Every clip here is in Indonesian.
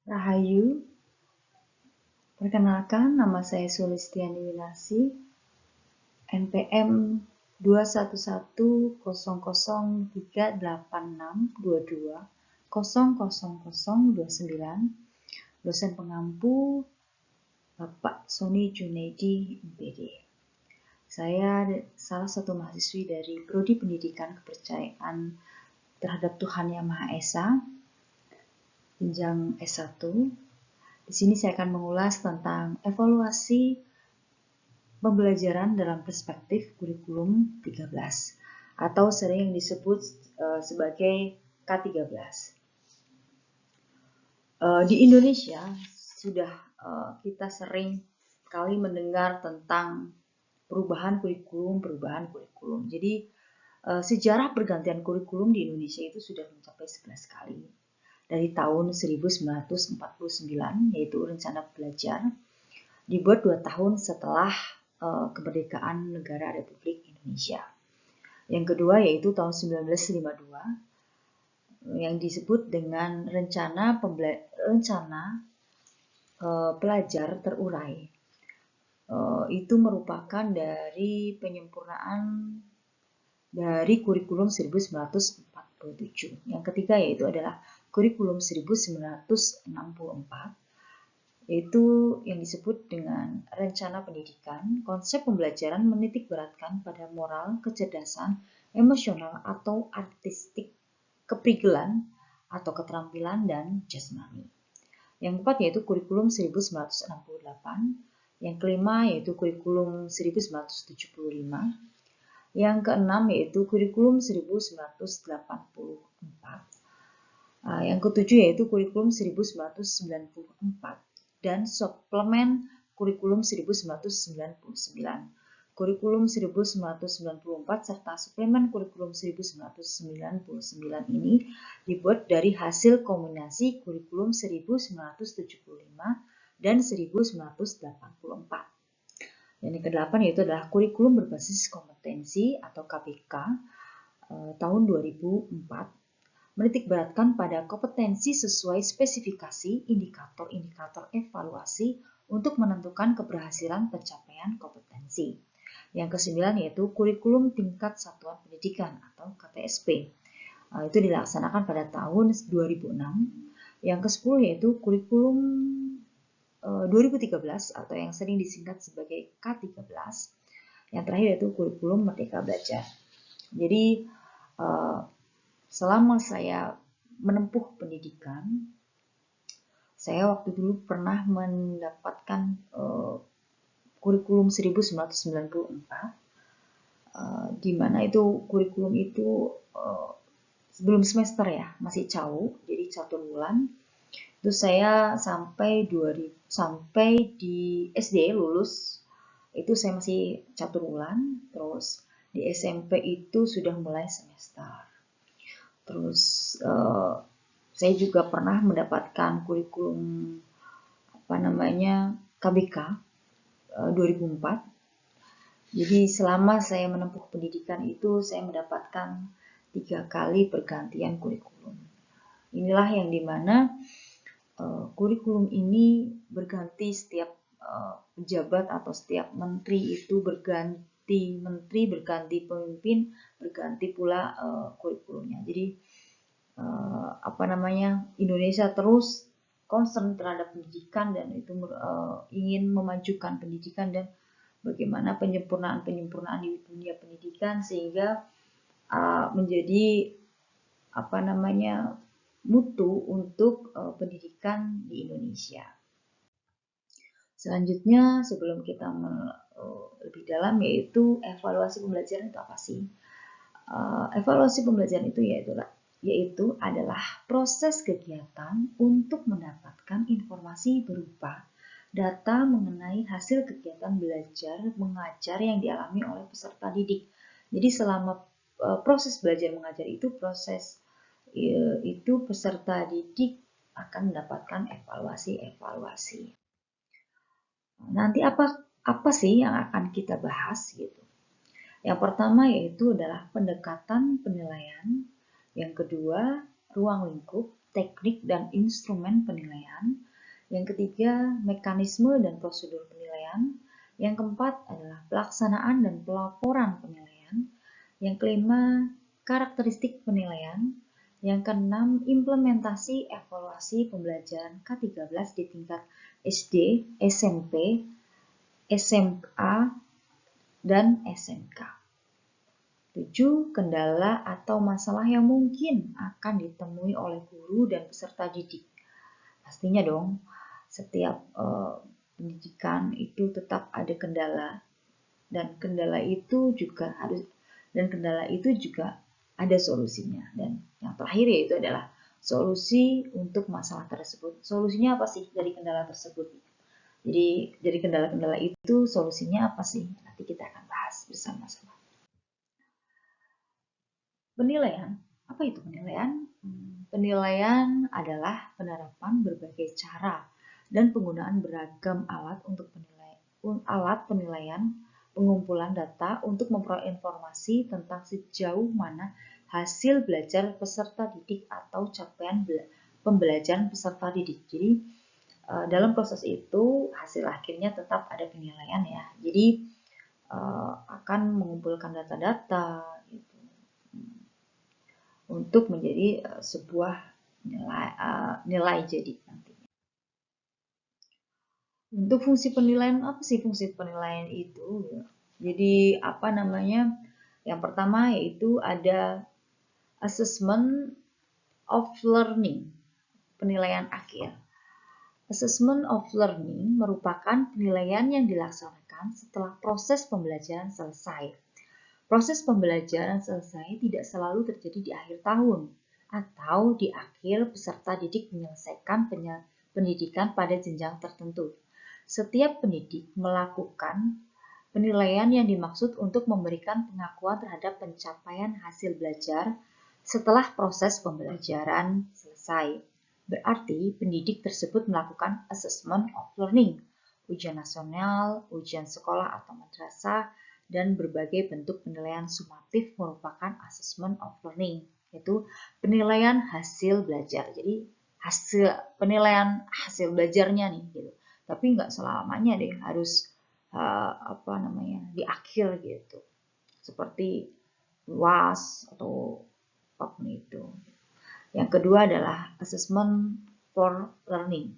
Rahayu, perkenalkan nama saya Sulistiani Winarsi, NPM 211038622000029, dosen pengampu Bapak Sony Junaidi, MPD. Saya salah satu mahasiswi dari Prodi Pendidikan Kepercayaan Terhadap Tuhan Yang Maha Esa, jenjang S1. Di sini saya akan mengulas tentang evaluasi pembelajaran dalam perspektif kurikulum 13 atau sering disebut sebagai K13. Di Indonesia sudah kita sering kali mendengar tentang perubahan kurikulum. Jadi sejarah pergantian kurikulum di Indonesia itu sudah mencapai 11 kali. Dari tahun 1949, yaitu Rencana Belajar, dibuat 2 tahun setelah kemerdekaan negara Republik Indonesia. Yang kedua yaitu tahun 1952, yang disebut dengan Rencana Pelajar Terurai. Itu merupakan dari penyempurnaan dari kurikulum 1947. Yang ketiga yaitu adalah kurikulum 1964, yaitu yang disebut dengan rencana pendidikan. Konsep pembelajaran menitikberatkan pada moral, kecerdasan, emosional atau artistik, keprigelan atau keterampilan, dan jasmani. Yang keempat yaitu kurikulum 1968. Yang kelima yaitu kurikulum 1975. Yang keenam yaitu kurikulum 1984. Yang ketujuh yaitu kurikulum 1994 dan suplemen kurikulum 1999. Kurikulum 1994 serta suplemen kurikulum 1999 ini dibuat dari hasil kombinasi kurikulum 1975 dan 1984. Yang kedelapan yaitu adalah kurikulum berbasis kompetensi atau KBK tahun 2004. Menitikberatkan pada kompetensi sesuai spesifikasi indikator-indikator evaluasi untuk menentukan keberhasilan pencapaian kompetensi. Yang kesembilan yaitu kurikulum tingkat satuan pendidikan atau KTSP. Itu dilaksanakan pada tahun 2006. Yang ke-10 yaitu kurikulum 2013 atau yang sering disingkat sebagai K13. Yang terakhir yaitu kurikulum Merdeka Belajar. Jadi selama saya menempuh pendidikan, saya waktu dulu pernah mendapatkan kurikulum 1994, di mana itu kurikulum itu sebelum semester ya, masih CAU, jadi 1 bulan. Itu saya sampai di SD lulus, itu saya masih catur bulan, terus di SMP itu sudah mulai semester. Terus saya juga pernah mendapatkan kurikulum KBK 2004. Jadi selama saya menempuh pendidikan itu saya mendapatkan 3 kali pergantian kurikulum. Inilah yang dimana kurikulum ini berganti setiap pejabat atau setiap menteri itu berganti menteri, berganti pemimpin, berganti pula kurikulumnya. Jadi Indonesia terus concern terhadap pendidikan dan itu ingin memajukan pendidikan dan bagaimana penyempurnaan di dunia pendidikan sehingga menjadi mutu untuk pendidikan di Indonesia. Selanjutnya, sebelum kita lebih dalam, yaitu evaluasi pembelajaran itu apa sih? Evaluasi pembelajaran itu yaitu adalah proses kegiatan untuk mendapatkan informasi berupa data mengenai hasil kegiatan belajar mengajar yang dialami oleh peserta didik. Jadi selama proses belajar mengajar itu peserta didik akan mendapatkan evaluasi. Nanti apa sih yang akan kita bahas gitu. Yang pertama yaitu adalah pendekatan penilaian, yang kedua ruang lingkup, teknik dan instrumen penilaian. Yang ketiga, mekanisme dan prosedur penilaian. Yang keempat adalah pelaksanaan dan pelaporan penilaian. Yang kelima, karakteristik penilaian. Yang keenam, implementasi evaluasi pembelajaran K13 di tingkat SD, SMP, SMA, dan SMK. 7. Kendala atau masalah yang mungkin akan ditemui oleh guru dan peserta didik. Pastinya dong, setiap pendidikan itu tetap ada kendala, dan kendala itu juga ada solusinya. Dan yang terakhir yaitu adalah solusi untuk masalah tersebut. Solusinya apa sih dari kendala tersebut? Jadi dari kendala-kendala itu solusinya apa sih? Nanti kita akan bahas bersama-sama. Penilaian. Apa itu penilaian? Penilaian adalah penerapan berbagai cara dan penggunaan beragam alat penilaian, pengumpulan data untuk memperoleh informasi tentang sejauh mana hasil belajar peserta didik atau capaian pembelajaran peserta didik. Jadi dalam proses itu hasil akhirnya tetap ada penilaian ya. Jadi akan mengumpulkan data-data gitu, untuk menjadi sebuah nilai jadi nantinya. Untuk fungsi penilaian, apa sih fungsi penilaian itu? Jadi yang pertama yaitu ada assessment of learning, penilaian akhir. Assessment of learning merupakan penilaian yang dilaksanakan setelah proses pembelajaran selesai. Proses pembelajaran selesai tidak selalu terjadi di akhir tahun atau di akhir peserta didik menyelesaikan pendidikan pada jenjang tertentu. Setiap pendidik melakukan penilaian yang dimaksud untuk memberikan pengakuan terhadap pencapaian hasil belajar setelah proses pembelajaran selesai. Berarti pendidik tersebut melakukan assessment of learning, ujian nasional, ujian sekolah atau madrasah, dan berbagai bentuk penilaian sumatif merupakan assessment of learning, yaitu penilaian hasil belajar. Jadi penilaian hasil belajarnya nih gitu. Tapi nggak selamanya deh harus di akhir gitu. Seperti UAS atau apapun itu. Yang kedua adalah assessment for learning.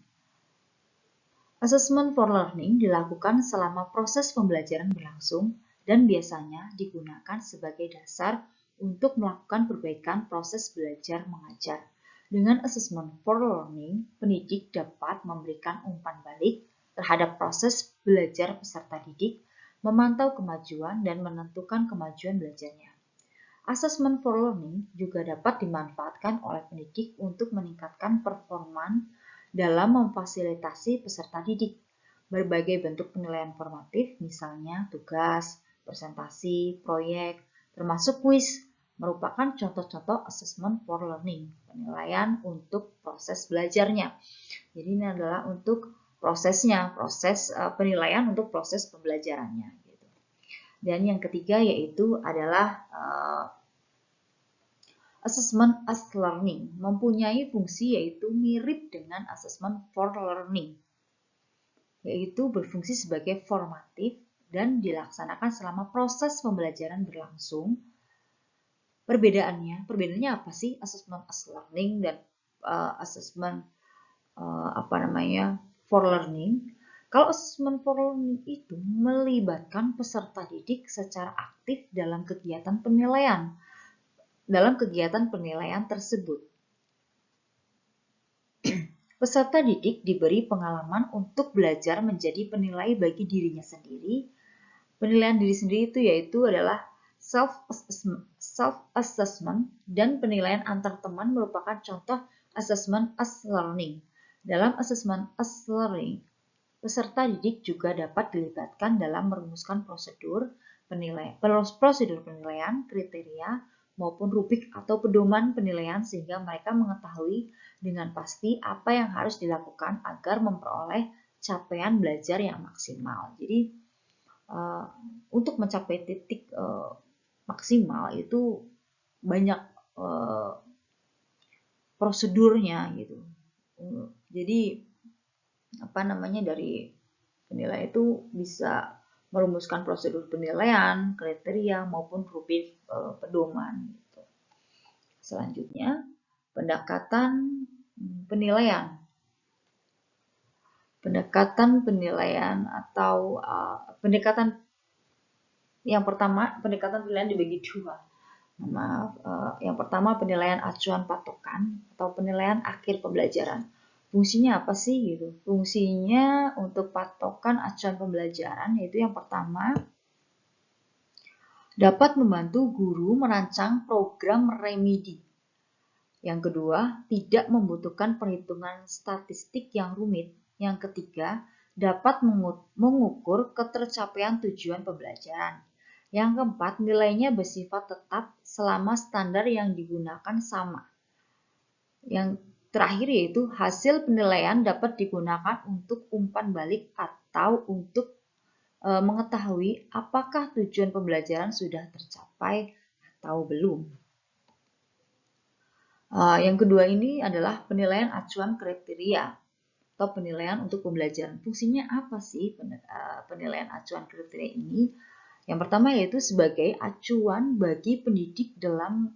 Assessment for learning dilakukan selama proses pembelajaran berlangsung dan biasanya digunakan sebagai dasar untuk melakukan perbaikan proses belajar mengajar. Dengan assessment for learning, pendidik dapat memberikan umpan balik terhadap proses belajar peserta didik, memantau kemajuan dan menentukan kemajuan belajarnya. Assessment for learning juga dapat dimanfaatkan oleh pendidik untuk meningkatkan performa dalam memfasilitasi peserta didik. Berbagai bentuk penilaian formatif, misalnya tugas, presentasi, proyek, termasuk kuis, merupakan contoh-contoh assessment for learning, penilaian untuk proses belajarnya. Jadi ini adalah untuk proses penilaian untuk proses pembelajarannya. Dan yang ketiga yaitu adalah assessment as learning, mempunyai fungsi yaitu mirip dengan assessment for learning, yaitu berfungsi sebagai formatif dan dilaksanakan selama proses pembelajaran berlangsung. Perbedaannya apa sih assessment as learning dan assessment for learning? Kalau assessment for learning itu melibatkan peserta didik secara aktif dalam kegiatan penilaian tersebut. Peserta didik diberi pengalaman untuk belajar menjadi penilai bagi dirinya sendiri. Penilaian diri sendiri itu yaitu adalah self-assessment dan penilaian antar teman merupakan contoh assessment as learning. Dalam assessment as learning, peserta didik juga dapat dilibatkan dalam merumuskan prosedur penilaian, kriteria, maupun rubrik atau pedoman penilaian sehingga mereka mengetahui dengan pasti apa yang harus dilakukan agar memperoleh capaian belajar yang maksimal. Jadi untuk mencapai titik maksimal itu banyak prosedurnya gitu. Jadi dari penilaian itu bisa merumuskan prosedur penilaian, kriteria maupun rubrik pedoman gitu. Selanjutnya, pendekatan penilaian. Pendekatan penilaian atau pendekatan yang pertama, pendekatan penilaian dibagi dua. Yang pertama penilaian acuan patokan atau penilaian akhir pembelajaran. Fungsinya apa sih gitu? Fungsinya untuk patokan acuan pembelajaran yaitu yang pertama dapat membantu guru merancang program remedi. Yang kedua, tidak membutuhkan perhitungan statistik yang rumit. Yang ketiga, dapat mengukur ketercapaian tujuan pembelajaran. Yang keempat, nilainya bersifat tetap selama standar yang digunakan sama. Yang terakhir yaitu hasil penilaian dapat digunakan untuk umpan balik atau untuk mengetahui apakah tujuan pembelajaran sudah tercapai atau belum. Yang kedua ini adalah penilaian acuan kriteria atau penilaian untuk pembelajaran. Fungsinya apa sih penilaian acuan kriteria ini? Yang pertama yaitu sebagai acuan bagi pendidik dalam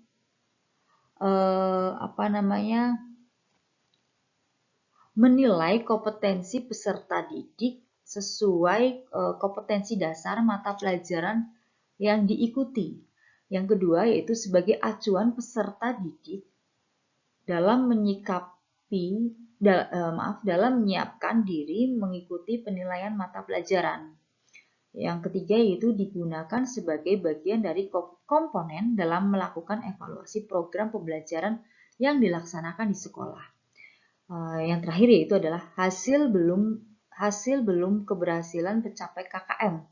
menilai kompetensi peserta didik sesuai kompetensi dasar mata pelajaran yang diikuti. Yang kedua yaitu sebagai acuan peserta didik dalam menyiapkan diri mengikuti penilaian mata pelajaran. Yang ketiga yaitu digunakan sebagai bagian dari komponen dalam melakukan evaluasi program pembelajaran yang dilaksanakan di sekolah. Yang terakhir yaitu adalah hasil belum keberhasilan mencapai KKM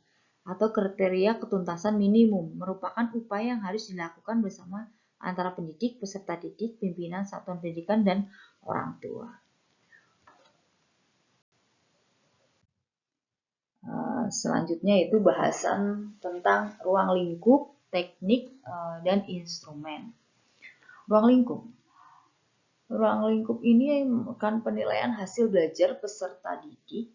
atau kriteria ketuntasan minimum merupakan upaya yang harus dilakukan bersama antara pendidik, peserta didik, pimpinan satuan pendidikan, dan orang tua. Selanjutnya itu bahasan tentang ruang lingkup, teknik, dan instrumen. Ruang lingkup. Ruang lingkup ini kan penilaian hasil belajar peserta didik,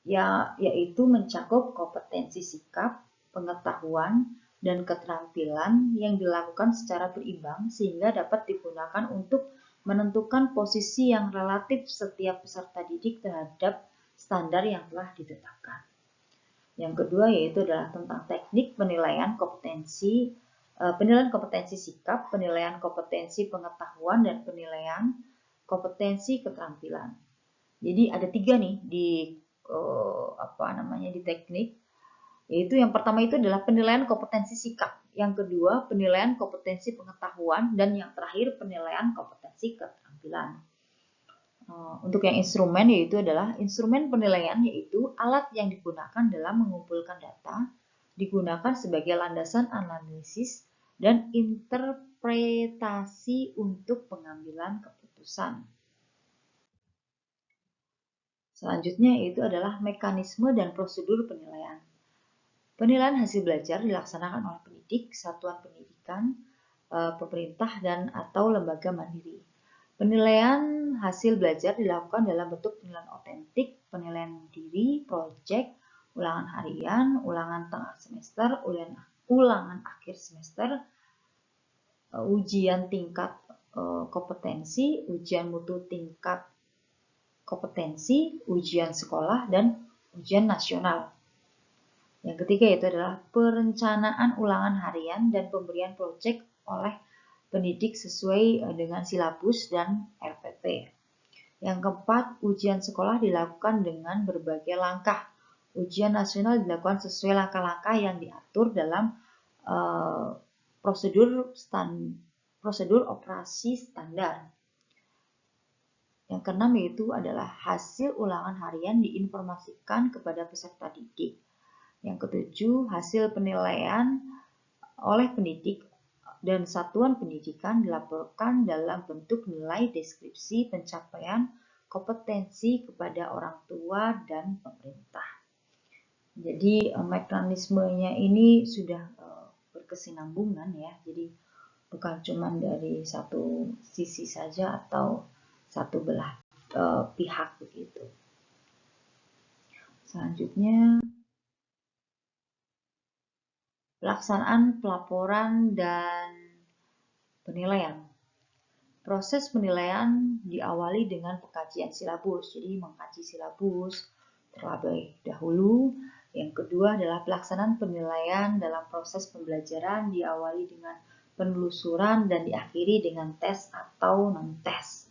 yaitu mencakup kompetensi sikap, pengetahuan, dan keterampilan yang dilakukan secara berimbang sehingga dapat digunakan untuk menentukan posisi yang relatif setiap peserta didik terhadap standar yang telah ditetapkan. Yang kedua yaitu adalah tentang teknik penilaian kompetensi sikap, penilaian kompetensi pengetahuan, dan penilaian kompetensi keterampilan. Jadi ada 3 nih di teknik, yaitu yang pertama itu adalah penilaian kompetensi sikap, yang kedua penilaian kompetensi pengetahuan, dan yang terakhir penilaian kompetensi keterampilan. Untuk yang instrumen yaitu adalah instrumen penilaian, yaitu alat yang digunakan dalam mengumpulkan data, digunakan sebagai landasan analisis dan interpretasi untuk pengambilan keputusan. Selanjutnya yaitu adalah mekanisme dan prosedur penilaian. Penilaian hasil belajar dilaksanakan oleh pendidik, satuan pendidikan, pemerintah, dan atau lembaga mandiri. Penilaian hasil belajar dilakukan dalam bentuk penilaian otentik, penilaian diri, proyek, ulangan harian, ulangan tengah semester, ulangan akhir semester, ujian tingkat kompetensi, ujian mutu tingkat kompetensi, ujian sekolah, dan ujian nasional. Yang ketiga yaitu adalah perencanaan ulangan harian dan pemberian proyek oleh pendidik sesuai dengan silabus dan RPP. Yang keempat, ujian sekolah dilakukan dengan berbagai langkah. Ujian nasional dilakukan sesuai langkah-langkah yang diatur dalam prosedur operasi standar. Yang keenam yaitu adalah hasil ulangan harian diinformasikan kepada peserta didik. Yang ketujuh, hasil penilaian oleh pendidik dan satuan pendidikan dilaporkan dalam bentuk nilai deskripsi pencapaian kompetensi kepada orang tua dan pemerintah. Jadi mekanismenya ini sudah berkesinambungan ya. Jadi bukan cuma dari satu sisi saja atau satu belah pihak begitu. Selanjutnya, pelaksanaan pelaporan dan penilaian. Proses penilaian diawali dengan pengkajian silabus. Jadi mengkaji silabus terlebih dahulu. Yang kedua adalah pelaksanaan penilaian dalam proses pembelajaran diawali dengan penelusuran dan diakhiri dengan tes atau non-tes.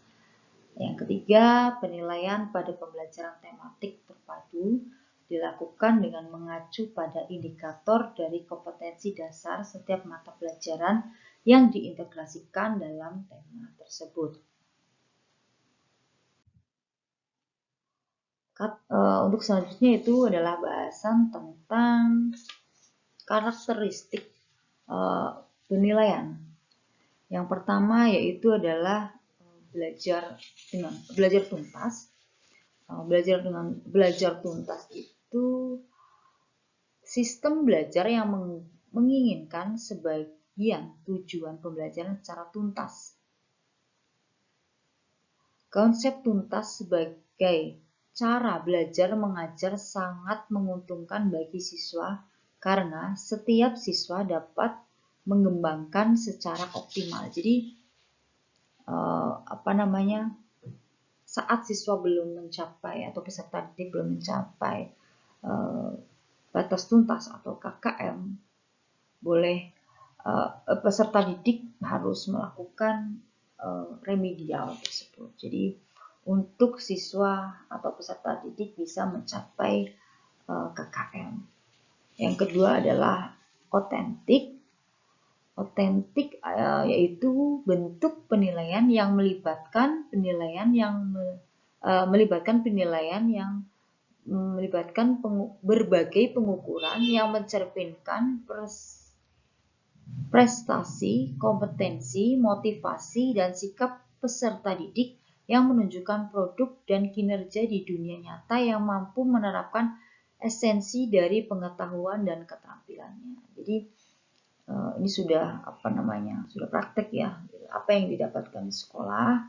Yang ketiga, penilaian pada pembelajaran tematik terpadu dilakukan dengan mengacu pada indikator dari kompetensi dasar setiap mata pelajaran yang diintegrasikan dalam tema tersebut. Untuk selanjutnya itu adalah bahasan tentang karakteristik penilaian. Yang pertama yaitu adalah belajar tuntas. Belajar tuntas itu sistem belajar yang menginginkan sebagian tujuan pembelajaran secara tuntas. Konsep tuntas sebagai cara belajar mengajar sangat menguntungkan bagi siswa karena setiap siswa dapat mengembangkan secara optimal. Jadi saat siswa belum mencapai atau peserta didik belum mencapai batas tuntas atau KKM, peserta didik harus melakukan remedial tersebut. Jadi untuk siswa atau peserta didik bisa mencapai KKM. Yang kedua adalah otentik. Otentik yaitu bentuk penilaian yang melibatkan berbagai pengukuran yang mencerminkan prestasi, kompetensi, motivasi, dan sikap peserta didik yang menunjukkan produk dan kinerja di dunia nyata yang mampu menerapkan esensi dari pengetahuan dan keterampilannya. Jadi ini sudah praktek ya. Apa yang didapatkan di sekolah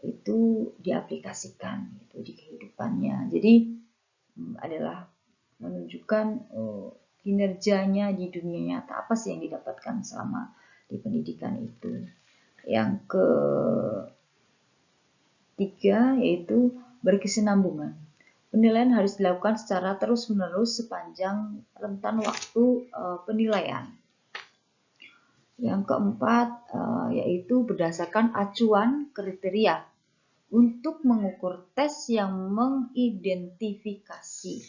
itu diaplikasikan gitu di kehidupannya. Jadi adalah menunjukkan kinerjanya di dunia nyata, apa sih yang didapatkan selama di pendidikan itu. Yang ketiga yaitu berkesinambungan. Penilaian harus dilakukan secara terus-menerus sepanjang rentan waktu penilaian. Yang keempat yaitu berdasarkan acuan kriteria untuk mengukur tes yang mengidentifikasi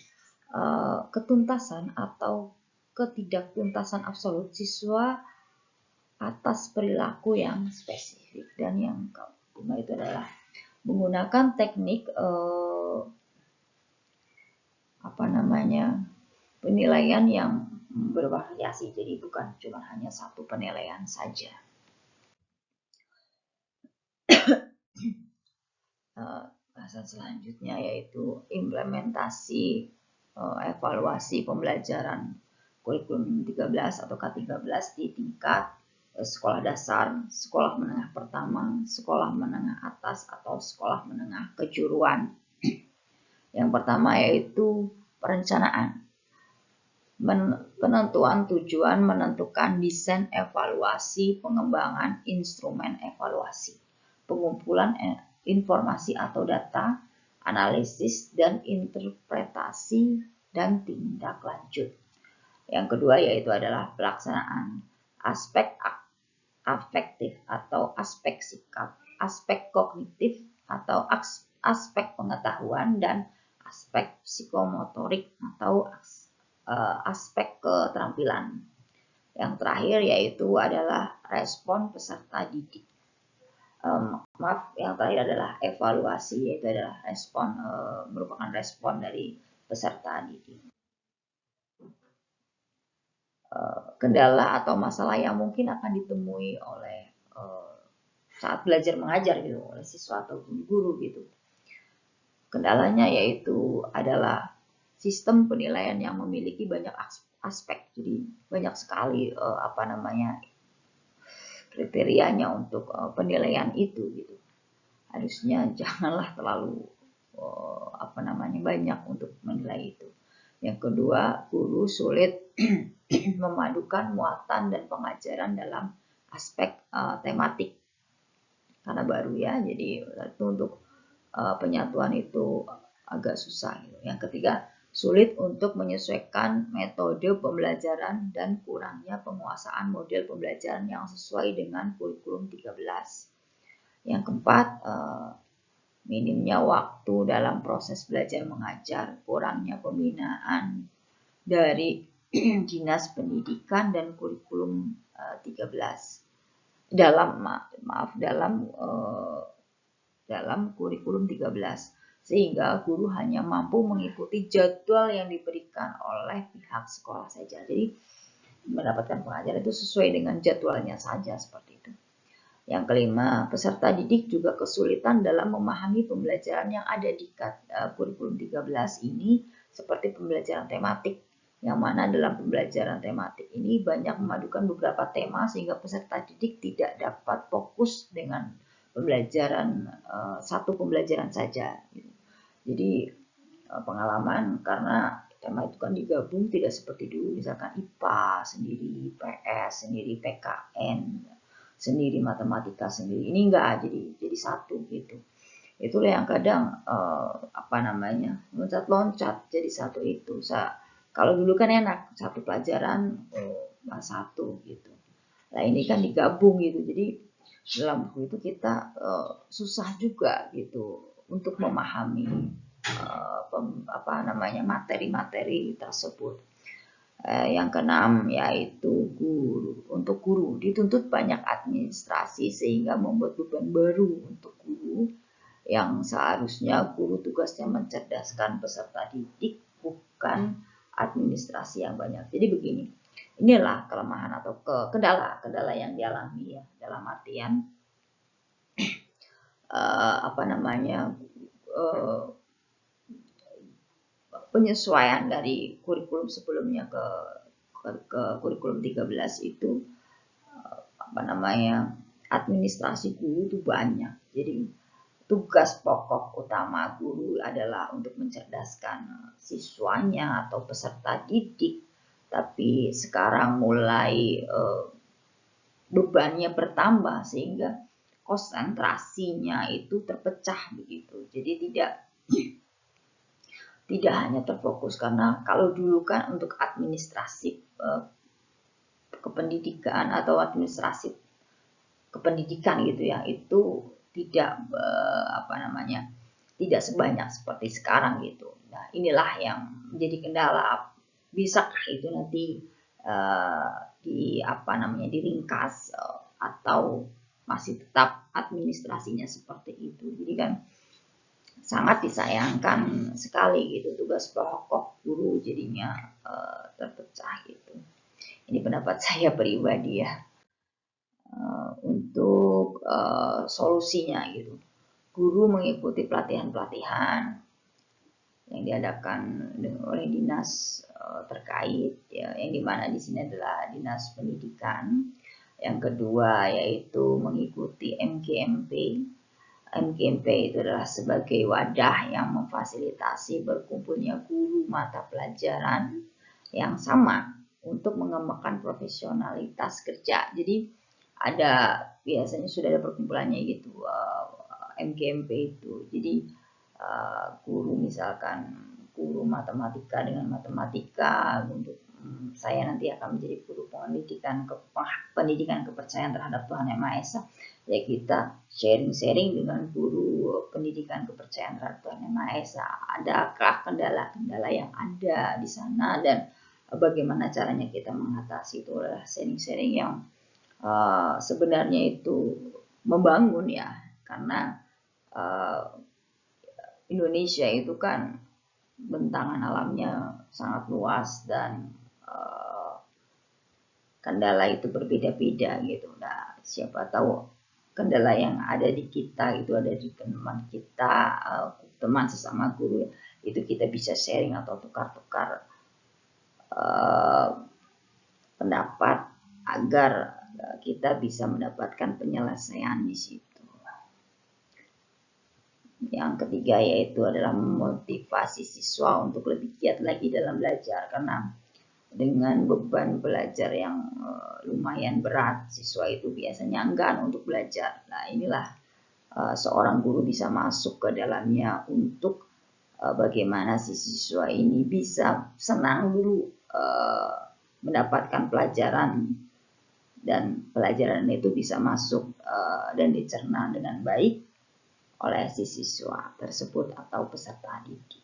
ketuntasan atau ketidaktuntasan absolut siswa atas perilaku yang spesifik. Dan yang kelima itu adalah menggunakan teknik penilaian yang bervariasi, jadi bukan cuma hanya satu penilaian saja. Bahasan selanjutnya yaitu implementasi evaluasi pembelajaran kurikulum 13 atau K13 di tingkat sekolah dasar, sekolah menengah pertama, sekolah menengah atas atau sekolah menengah kejuruan. Yang pertama yaitu perencanaan. Penentuan tujuan menentukan desain evaluasi, pengembangan instrumen evaluasi, pengumpulan informasi atau data, analisis dan interpretasi dan tindak lanjut. Yang kedua yaitu adalah pelaksanaan aspek afektif atau aspek sikap, aspek kognitif atau aspek pengetahuan dan aspek psikomotorik atau aspek keterampilan. Yang terakhir yaitu adalah respon peserta didik. Yang terakhir adalah evaluasi, yaitu adalah merupakan respon dari peserta didik. Kendala atau masalah yang mungkin akan ditemui oleh saat belajar mengajar gitu oleh siswa atau guru gitu. Kendalanya yaitu adalah sistem penilaian yang memiliki banyak aspek, jadi banyak sekali kriterianya untuk penilaian itu gitu. Harusnya janganlah terlalu banyak untuk menilai itu. Yang kedua, guru sulit memadukan muatan dan pengajaran dalam aspek tematik karena baru ya, jadi itu untuk penyatuan itu agak susah gitu. Yang ketiga, sulit untuk menyesuaikan metode pembelajaran dan kurangnya penguasaan model pembelajaran yang sesuai dengan kurikulum 13. Yang keempat, minimnya waktu dalam proses belajar mengajar, kurangnya pembinaan dari Dinas Pendidikan dan kurikulum 13 dalam kurikulum 13, sehingga guru hanya mampu mengikuti jadwal yang diberikan oleh pihak sekolah saja. Jadi mendapatkan pengajaran itu sesuai dengan jadwalnya saja seperti itu. Yang kelima, peserta didik juga kesulitan dalam memahami pembelajaran yang ada di kurikulum 13 ini seperti pembelajaran tematik, yang mana dalam pembelajaran tematik ini banyak memadukan beberapa tema sehingga peserta didik tidak dapat fokus dengan pembelajaran satu pembelajaran saja. Jadi pengalaman karena tema itu kan digabung, tidak seperti dulu misalkan IPA sendiri, IPS sendiri, PKN sendiri, matematika sendiri. Ini enggak, jadi satu gitu. Itulah yang kadang loncat-loncat jadi satu itu. Kalau dulu kan enak, satu pelajaran satu gitu. Nah ini kan digabung gitu. Jadi dalam buku itu kita susah juga gitu untuk memahami materi-materi tersebut. Yang keenam yaitu guru. Untuk guru dituntut banyak administrasi sehingga membuat beban baru untuk guru, yang seharusnya guru tugasnya mencerdaskan peserta didik, bukan administrasi yang banyak. Jadi begini, inilah kelemahan atau kendala yang dialami ya, dalam artian penyesuaian dari kurikulum sebelumnya ke kurikulum 13 itu administrasi guru itu banyak. Jadi tugas pokok utama guru adalah untuk mencerdaskan siswanya atau peserta didik. Tapi sekarang mulai bebannya bertambah sehingga konsentrasinya itu terpecah begitu. Jadi tidak hanya terfokus, karena kalau dulu kan untuk administrasi kependidikan atau administrasi kependidikan gitu ya, itu tidak tidak sebanyak seperti sekarang gitu. Nah inilah yang menjadi kendala. Bisakah itu nanti diringkas atau masih tetap administrasinya seperti itu. Jadi kan sangat disayangkan sekali gitu, tugas pokok guru jadinya terpecah gitu. Ini pendapat saya pribadi ya. Untuk solusinya gitu, guru mengikuti pelatihan-pelatihan yang diadakan oleh dinas terkait ya, yang dimana di sini adalah Dinas Pendidikan. Yang kedua yaitu mengikuti MGMP. MGMP itu adalah sebagai wadah yang memfasilitasi berkumpulnya guru mata pelajaran yang sama untuk mengembangkan profesionalitas kerja. Jadi biasanya sudah ada perkumpulannya gitu, MGMP itu. Jadi guru misalkan guru matematika dengan matematika, untuk saya nanti akan menjadi guru pendidikan kepercayaan terhadap Tuhan Yang Maha Esa, ya kita sharing dengan guru pendidikan kepercayaan terhadap Tuhan Yang Maha Esa. Adakah kendala-kendala yang ada di sana dan bagaimana caranya kita mengatasi? Itu adalah sharing yang sebenarnya itu membangun ya, karena Indonesia itu kan bentangan alamnya sangat luas dan kendala itu berbeda-beda gitu. Nah, siapa tahu kendala yang ada di kita itu ada di teman kita, teman sesama guru, itu kita bisa sharing atau tukar-tukar pendapat agar kita bisa mendapatkan penyelesaian di situ. Yang ketiga yaitu adalah memotivasi siswa untuk lebih giat lagi dalam belajar, karena dengan beban belajar yang lumayan berat, siswa itu biasanya enggan untuk belajar. Nah, inilah seorang guru bisa masuk ke dalamnya untuk bagaimana si siswa ini bisa senang dulu mendapatkan pelajaran, dan pelajaran itu bisa masuk dan dicerna dengan baik oleh si siswa tersebut atau peserta didik.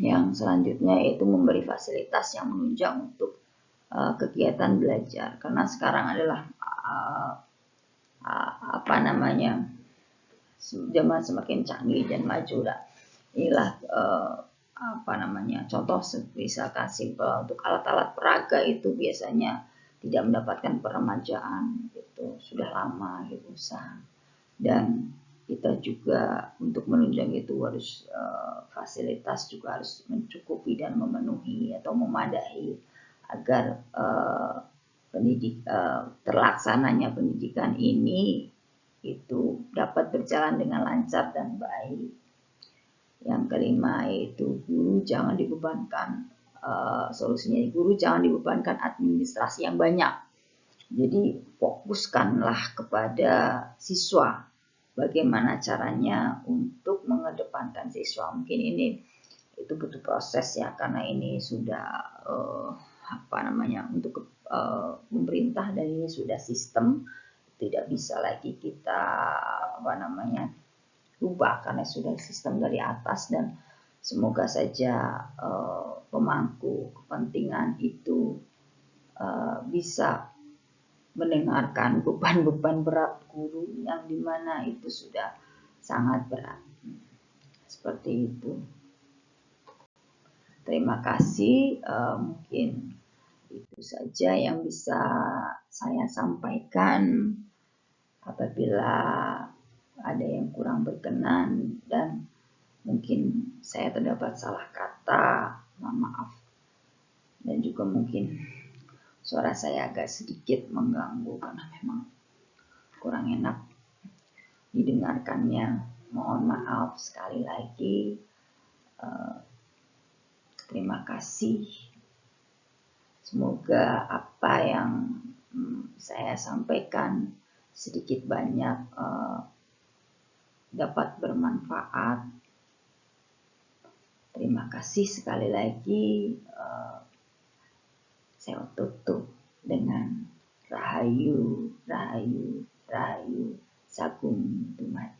Yang selanjutnya yaitu memberi fasilitas yang menunjang untuk kegiatan belajar, karena sekarang adalah zaman semakin canggih dan maju. Inilah contoh misalkan simpel untuk alat-alat peraga itu biasanya tidak mendapatkan peremajaan, itu sudah lama gitu usang, dan kita juga untuk menunjang itu harus fasilitas juga harus mencukupi dan memenuhi atau memadai agar terlaksananya pendidikan ini itu dapat berjalan dengan lancar dan baik. Yang kelima yaitu guru jangan dibebankan, solusinya guru jangan dibebankan administrasi yang banyak. Jadi fokuskanlah kepada siswa, bagaimana caranya untuk mengedepankan siswa. Mungkin ini itu butuh proses ya, karena ini sudah untuk pemerintah, dan ini sudah sistem, tidak bisa lagi kita rubah karena sudah sistem dari atas. Dan semoga saja pemangku kepentingan itu bisa mendengarkan beban-beban berat guru yang dimana itu sudah sangat berat. Seperti itu. Terima kasih. Mungkin itu saja yang bisa saya sampaikan. Apabila ada yang kurang berkenan dan mungkin saya terdapat salah kata, mohon maaf. Dan juga mungkin suara saya agak sedikit mengganggu karena memang kurang enak didengarkannya. Mohon maaf sekali lagi. Terima kasih. Semoga apa yang saya sampaikan sedikit banyak dapat bermanfaat. Terima kasih sekali lagi. Saya tutup dengan Rahayu, Rahayu, Rahayu, Sagung Dumadi.